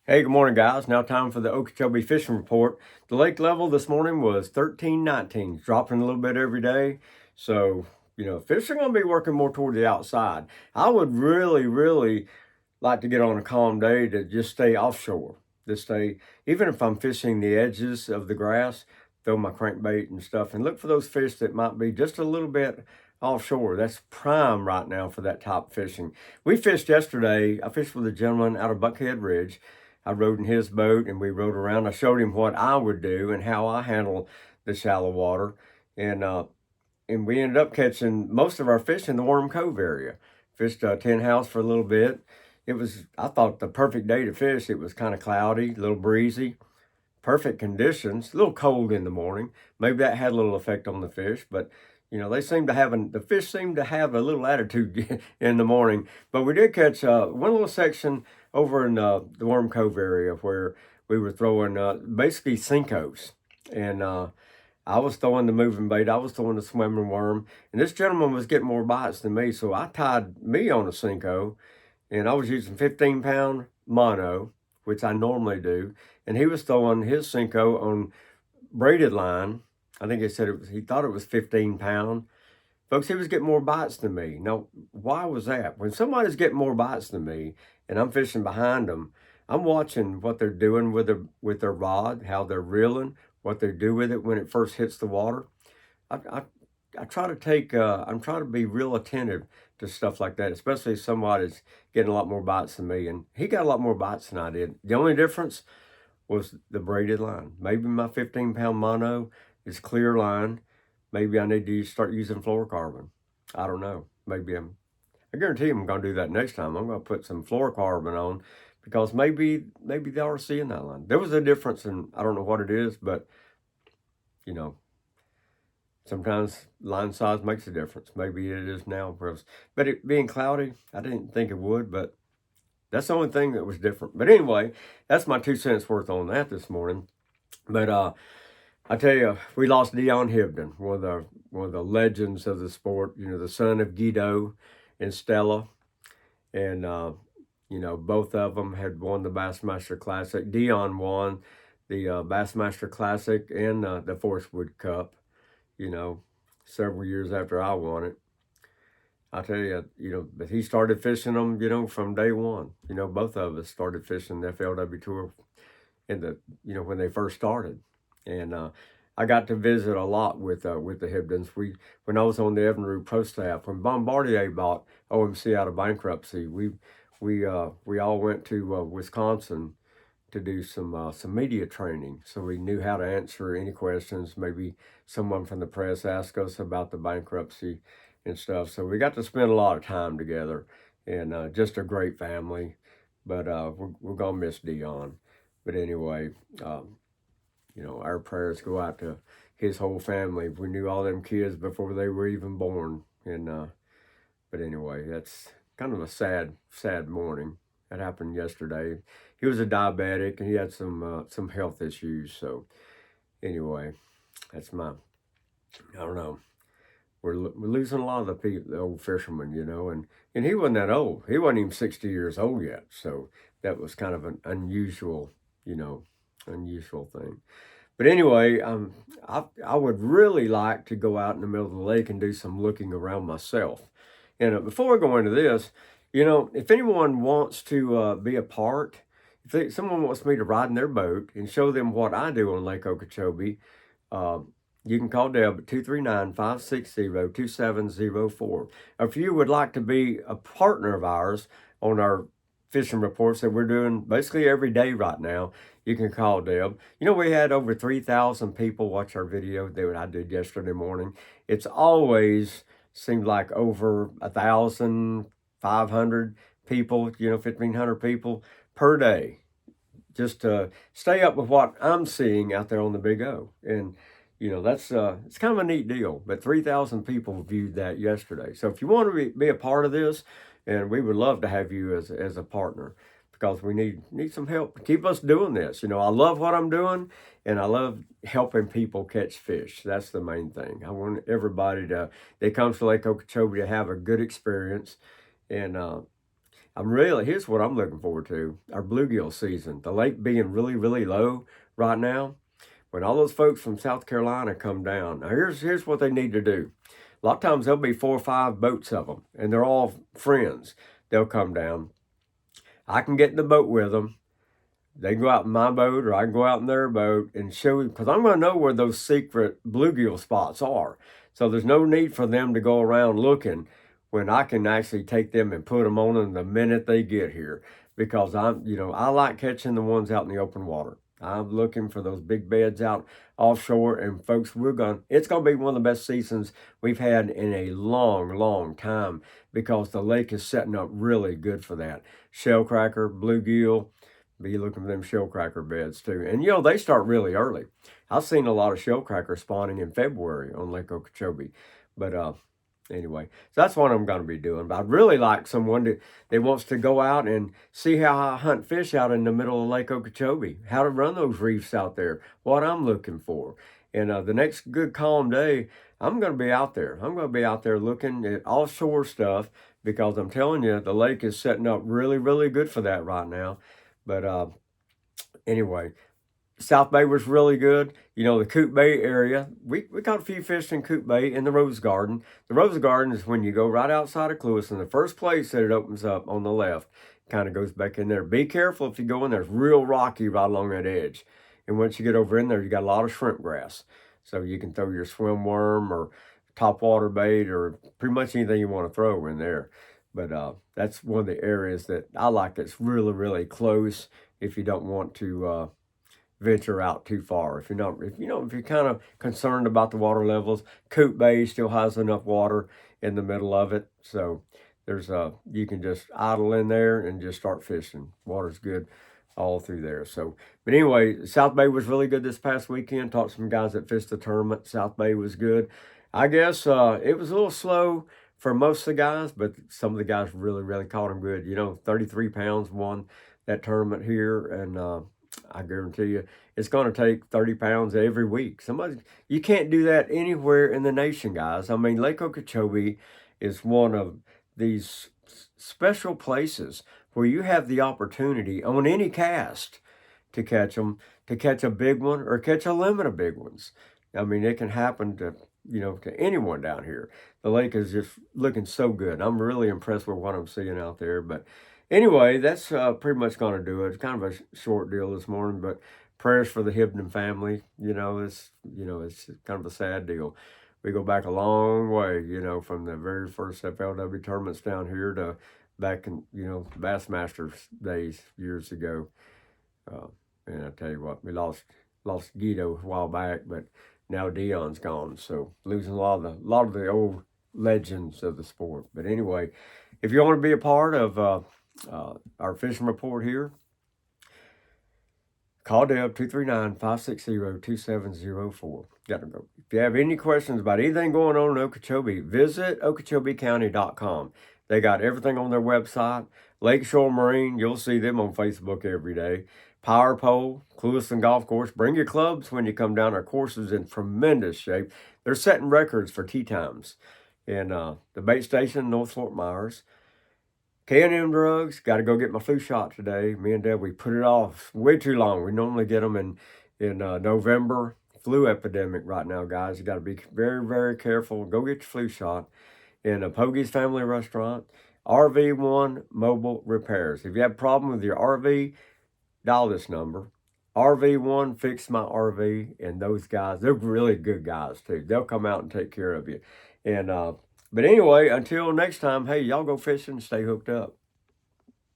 Hey, good morning, guys. Now time for the Okeechobee fishing report. The lake level this morning was 1319, dropping a little bit every day. So, fish are going to be working more toward the outside. I would really like to get on a calm day to just stay offshore. Just stay, even if I'm fishing the edges of the grass, throw my crankbait and stuff and look for those fish that might be just a little bit offshore. That's prime right now for that type of fishing. We fished yesterday. I fished with a gentleman out of Buckhead Ridge. I rode in his boat and we rode around. I showed him what I would do and how I handle the shallow water. And we ended up catching most of our fish in the Worm Cove area. Fished Tin House for a little bit. It was, I thought, the perfect day to fish. It was kind of cloudy, a little breezy, perfect conditions, a little cold in the morning. Maybe that had a little effect on the fish, but they seem to have, the fish seemed to have a little attitude in the morning. But we did catch one little section over in the Worm Cove area where we were throwing basically Cincos. And I was throwing the moving bait, I was throwing the swimming worm, and this gentleman was getting more bites than me, so I tied me on a Cinco, and I was using 15-pound mono, which I normally do, and he was throwing his Cinco on braided line. I think he said he thought it was 15-pound. Folks, he was getting more bites than me. Now, why was that? When somebody's getting more bites than me, and I'm fishing behind them, I'm watching what they're doing with their rod, how they're reeling, what they do with it when it first hits the water. I, I, I try to take, I'm trying to be real attentive to stuff like that, especially if somebody's getting a lot more bites than me. And he got a lot more bites than I did. The only difference was the braided line. Maybe my 15-pound mono is clear line. Maybe I need to start using fluorocarbon. I don't know. I guarantee I'm going to do that next time. I'm going to put some fluorocarbon on because maybe they are seeing that line. There was a difference, and I don't know what it is, but you know, sometimes line size makes a difference. Maybe it is now, but it being cloudy, I didn't think it would, but that's the only thing that was different. But anyway, that's my 2 cents worth on that this morning. But I tell you, we lost Dion Hibden, one of the legends of the sport. The son of Guido and Stella, and both of them had won the Bassmaster Classic. Dion won the Bassmaster Classic and the Forestwood Cup. Several years after I won it. I tell you, but he started fishing them, from day one. Both of us started fishing the FLW Tour when they first started, and I got to visit a lot with the Hibdens. When I was on the Evinrude Pro staff, when Bombardier bought OMC out of bankruptcy, we all went to Wisconsin to do some media training, so we knew how to answer any questions. Maybe someone from the press asked us about the bankruptcy and stuff. So we got to spend a lot of time together, and just a great family. But we're gonna miss Dion. But anyway, our prayers go out to his whole family. We knew all them kids before they were even born, and but anyway, that's kind of a sad morning. That happened yesterday. He was a diabetic and he had some health issues. So anyway, that's I don't know. We're losing a lot of the old fishermen, and he wasn't that old. He wasn't even 60 years old yet. So that was kind of an unusual thing. But anyway, I would really like to go out in the middle of the lake and do some looking around myself. And before I go into this, if anyone wants to be a part, someone wants me to ride in their boat and show them what I do on Lake Okeechobee, uh, you can call Deb at 239-560-2704. If you would like to be a partner of ours on our fishing reports that we're doing basically every day right now, you can call Deb. We had over 3,000 people watch our video that I did yesterday morning. It's always seemed like over 1,500 people, 1,500 people per day, just to stay up with what I'm seeing out there on the BigO. And that's it's kind of a neat deal. But 3,000 people viewed that yesterday. So if you want to be a part of this, and we would love to have you as a partner, because we need some help to keep us doing this. I love what I'm doing, and I love helping people catch fish. That's the main thing. I want everybody that comes to Lake Okeechobee to have a good experience. And here's what I'm looking forward to: our bluegill season. The lake being really, really low right now. When all those folks from South Carolina come down, now here's what they need to do. A lot of times there'll be 4 or 5 boats of them, and they're all friends. They'll come down. I can get in the boat with them. They can go out in my boat, or I can go out in their boat and show them, because I'm going to know where those secret bluegill spots are. So there's no need for them to go around looking when I can actually take them and put them on them the minute they get here. Because I like catching the ones out in the open water. I'm looking for those big beds out offshore, and folks, it's going to be one of the best seasons we've had in a long, long time, because the lake is setting up really good for that. Shellcracker, bluegill, be looking for them shellcracker beds too. And they start really early. I've seen a lot of shellcracker spawning in February on Lake Okeechobee. But anyway, so that's what I'm going to be doing. But I'd really like someone that wants to go out and see how I hunt fish out in the middle of Lake Okeechobee, how to run those reefs out there, what I'm looking for. And the next good calm day, I'm going to be out there. I'm going to be out there looking at offshore stuff, because I'm telling you, the lake is setting up really, really good for that right now. But anyway, South Bay was really good. The Coot Bay area, we caught a few fish in Coot Bay in the Rose Garden. The Rose Garden is when you go right outside of Clewiston, the first place that it opens up on the left, kind of goes back in there. Be careful if you go in there. It's real rocky right along that edge. And once you get over in there, you got a lot of shrimp grass. So you can throw your swim worm or topwater bait or pretty much anything you want to throw in there. But that's one of the areas that I like, that's really, really close if you don't want to venture out too far. If you're kind of concerned about the water levels, Coot Bay still has enough water in the middle of it. So you can just idle in there and just start fishing. Water's good all through there. But anyway, South Bay was really good this past weekend. Talked to some guys that fished the tournament. South Bay was good. I guess it was a little slow for most of the guys, but some of the guys really, really caught them good. 33 pounds won that tournament here, and I guarantee you it's going to take 30 pounds every week. You can't do that anywhere in the nation, guys. I mean, Lake Okeechobee is one of these special places where you have the opportunity on any cast to catch them, to catch a big one or catch a limit of big ones. I mean, it can happen to anyone down here. The lake is just looking so good. I'm really impressed with what I'm seeing out there. But anyway, that's pretty much going to do it. It's kind of a short deal this morning, but prayers for the Hibden family. It's kind of a sad deal. We go back a long way, from the very first FLW tournaments down here to back in, Bassmasters days years ago. And I tell you what, we lost Guido a while back, but now Dion's gone, so losing a lot of the old legends of the sport. But anyway, if you want to be a part of our fishing report here, call Deb 239-560-2704. Gotta go. If you have any questions about anything going on in Okeechobee, visit OkeechobeeCounty.com. They got everything on their website. Lakeshore Marine, you'll see them on Facebook every day. Power Pole, Clewiston Golf Course. Bring your clubs when you come down. Our course is in tremendous shape. They're setting records for tee times. And the bait station, North Fort Myers. K&M Drugs, got to go get my flu shot today. Me and Deb, we put it off way too long. We normally get them in November. Flu epidemic right now, guys. You got to be very, very careful. Go get your flu shot. In a Pogie's Family Restaurant, RV1 Mobile Repairs. If you have a problem with your RV, dial this number. RV1 Fix My RV, and those guys, they're really good guys too. They'll come out and take care of you. And but anyway, until next time, hey, y'all go fishing and stay hooked up.